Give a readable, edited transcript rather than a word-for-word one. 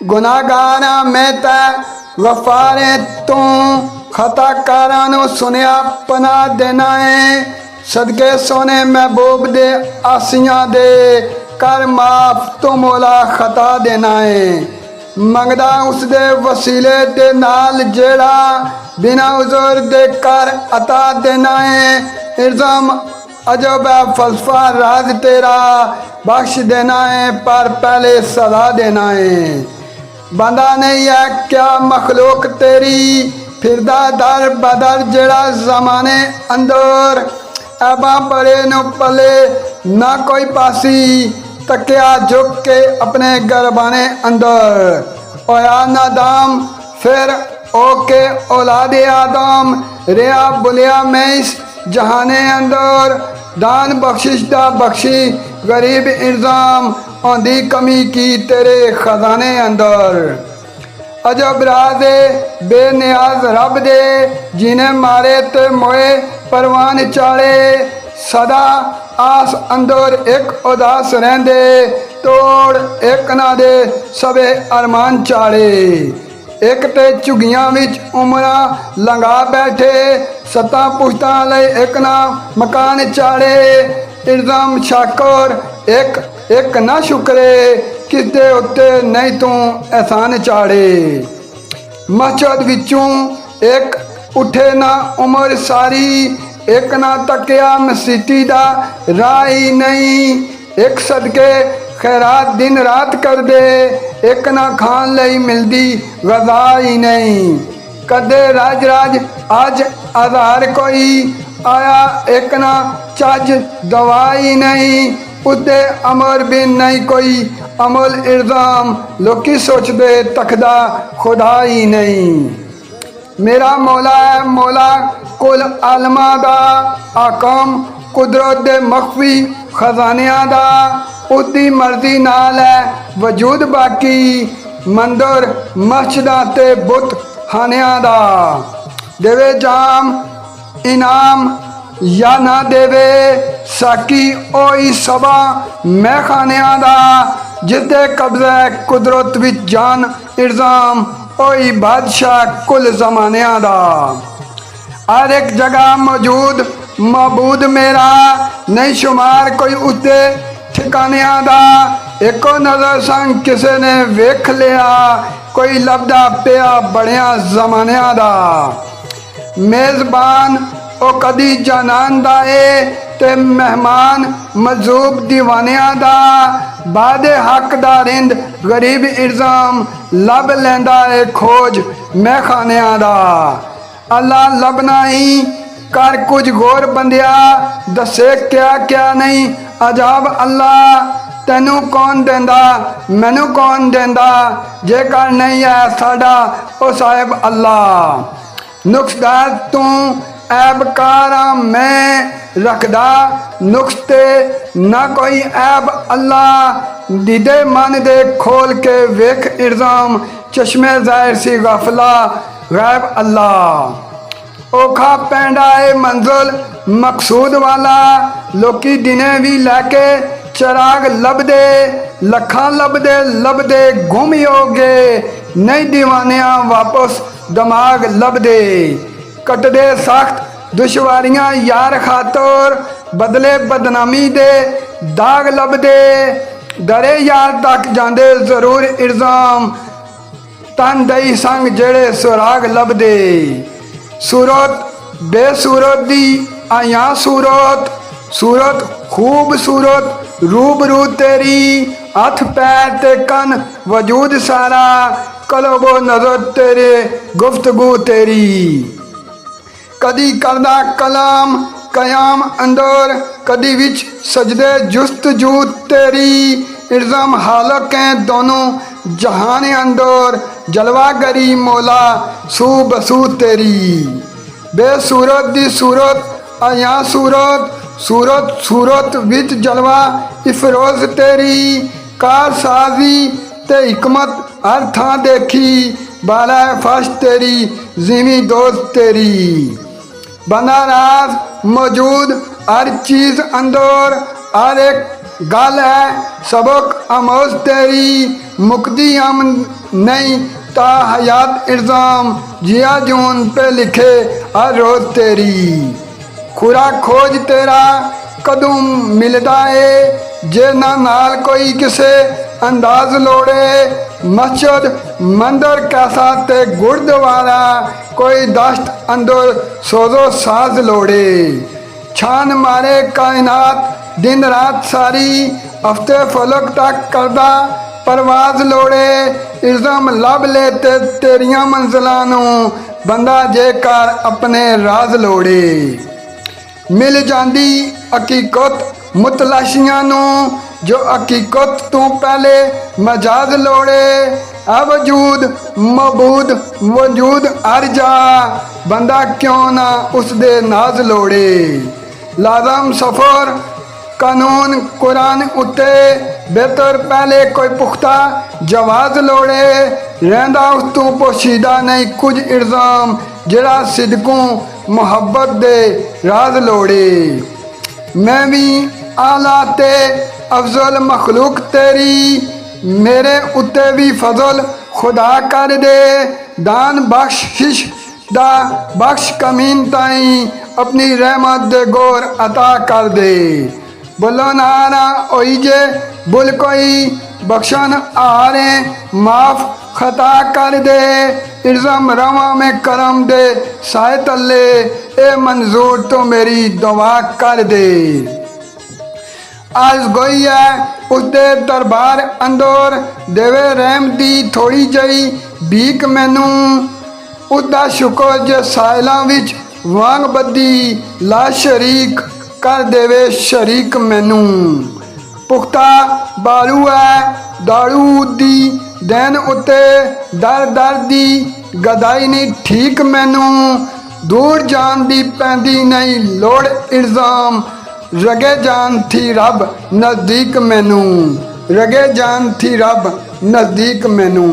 गुनाहगारा मैं तै वफारे तू खताकारा नू सुनिया पना देना है सदके सोने महबूब दे आसियां दे कर माफ तू मौला खता देना है मंगदा उस दे वसीले दे नाल जेड़ा बिना उजर दे कर अता देना है इल्जाम अजब है फलसफा राज तेरा बख्श देना है पर पहले सजा देना है बंदा नहीं है क्या मखलूक तेरी फिरदा दर बदर जड़ा जमाने अंदर ऐबा बड़े नु पले ना कोई पासी तकिया झुक के अपने गरबाने अंदर ओया नादाम फिर ओके औलादे आदम रिया बुलिया मैं इस जहाने अंदर दान बख्शिश दा बख्शी गरीब इल्जाम आंधी कमी की तेरे खजाने अंदर अजब राजे बेनियाज रब दे जिन्हें मारे ते मोए परवान चाले सदा आस अंदर एक उदास रहंदे तोड़ एक ना दे सबे अरमान चाले एक ते झुगियां विच उमरा लंघा बैठे सत्ता पुश्तां लई एक ना मकान चाले इल्जाम शाकर एक एक ना शुक्रे किसदे उत्ते नहीं तू एहसान चाड़े मस्जिद विचों एक उठे ना उमर सारी एक ना तकिया मसीती दा राही नहीं एक सदके खैरात दिन रात कर दे एक ना खान लई मिलदी गज़ा ही नहीं कदे राज राज अज आधार कोई आया एक ना चज दवाई नहीं उदे अमर भी नहीं कोई अमल इल्जाम लोकी सोचदे तकदा खुदा ही नहीं मेरा मौला है मौला कुल आलमा दा आकाम कुदरत दे मख्फी खजानियां दा उसदी मर्जी नाल है वजूद बाकी मंदिर मस्जिदां ते बुत खानियां दा देवे जाम इनाम या ना देवे साकी ओई सबा मैं खानियां दा जिसदे कब्जा कुदरत विच जान इल्जाम ओई बादशाह कुल जमानियां दा हर एक जगह मौजूद मबूद मेरा नहीं शुमार कोई उसदे ठिकानियां दा एको नजर संग किसे ने वेख लिया कोई लभदा पिया बड़िया जमानियां दा मेजबान ओ कदी जनान दा ते मेहमान मजूब दीवानियां दा बादे हक दा रिंद गरीब इल्जाम लब लेंदा है खोज मैं खानियां दा अल्लाह लबना ही कर कुछ गोर बंदिया दसे क्या क्या नहीं अजाब अल्लाह तेनू कौन देंदा मैनू कौन देंदा जेकर नहीं है साडा ओ साहिब अल्लाह नुक्सदार तू ऐबकारा मैं रखदा नुक्सते ना कोई ऐब अल्लाह दीदे मन दे खोल के वेख इल्जाम चश्मे जाहिर सी गफला गैब अल्लाह औखा पैंडा है मंजिल मकसूद वाला लोकी दिने भी लैके चराग लभदे लखा लभदे गुम होगे नहीं दीवानिया वापस दिमाग लभदे कटदे सख्त दुश्वारियां यार खातर बदले बदनामी दे दाग लभदे दरे यार तक जांदे जरूर इल्जाम तन दई संग जेड़े सुराग लभदे सूरत बेसूरत दी आया सूरत सूरत खूबसूरत रूबरू तेरी हथ पैर ते कन वजूद सारा कलोबो नजर तेरे गुफ्तगू तेरी कदी करदा कलाम कयाम अंदर कदी विच सजदे जुस्तजू तेरी इल्जाम हालक हैं दोनों जहान अंदर जलवागरी मौला सू बसू तेरी बेसूरत दी सूरत आया सूरत सूरत सूरत विच जलवा इफरोज तेरी कार साजी ते हिकमत हर थां देखी बाला फश तेरी जिमी दोस्त तेरी बंदा राज मौजूद हर चीज अंदर हर एक गल है सबक आमोज तेरी मुक्ति हम नहीं ता हयात इल्ज़ाम जिया जून पे लिखे हर रोज तेरी खुरा खोज तेरा कदम मिलदा है जे ना नाल कोई किसे अंदाज लोड़े मस्जिद मंदिर कैसा ते गुरुद्वारा कोई दश्त अंदर सोजो साज लोड़े छान मारे कायनात दिन रात सारी हफ्ते फलक तक करदा परवाज लोड़े इल्ज़ाम लब ले ते तेरियां मंजिलां नूं बंदा जेकर अपने राज लोड़े मिल जांदी हकीकत मुतलाशियां नूं जो हकीकत तो पहले मजाज लोड़े अवजूद मबूद वजूद हर जा बंदा क्यों ना उस दे नाज लोड़े लाजम सफर कानून कुरान उत्ते बेहतर पहले कोई पुख्ता जवाज लोड़े रहंदा उस तू पोशीदा नहीं कुछ इल्ज़ाम जड़ा सिदकों मुहब्बत दे राज लोड़े मैं भी आला ते अफजल मखलूक तेरी मेरे उत्ते भी फजल खुदा कर दे दान बख्शिश दा बख्श कमीन ताई अपनी रहमत दे गोर अता कर दे बोलो नारा ओई जे बुल कोई बख्शन आरे माफ खता कर दे इल्ज़ाम रवा में करम दे साए तल्ले ए मंजूर तो मेरी दुआ कर दे आज गोई है उसदे दरबार अंदर देवे रहम दी थोड़ी जई भीख मैनू उसदा शुक्र जे साइलां विच वांग बदी ला शरीक कर देवे शरीक मैनू पुख्ता बालू है दाड़ू दी दैन उत्ते दर दर दी गदाई नहीं ठीक मैनू दूर जान दी पैंदी नहीं लोड़ इल्ज़ाम रगे जान थी रब नज़दीक मैनू रगे जान थी रब नज़दीक मैनू।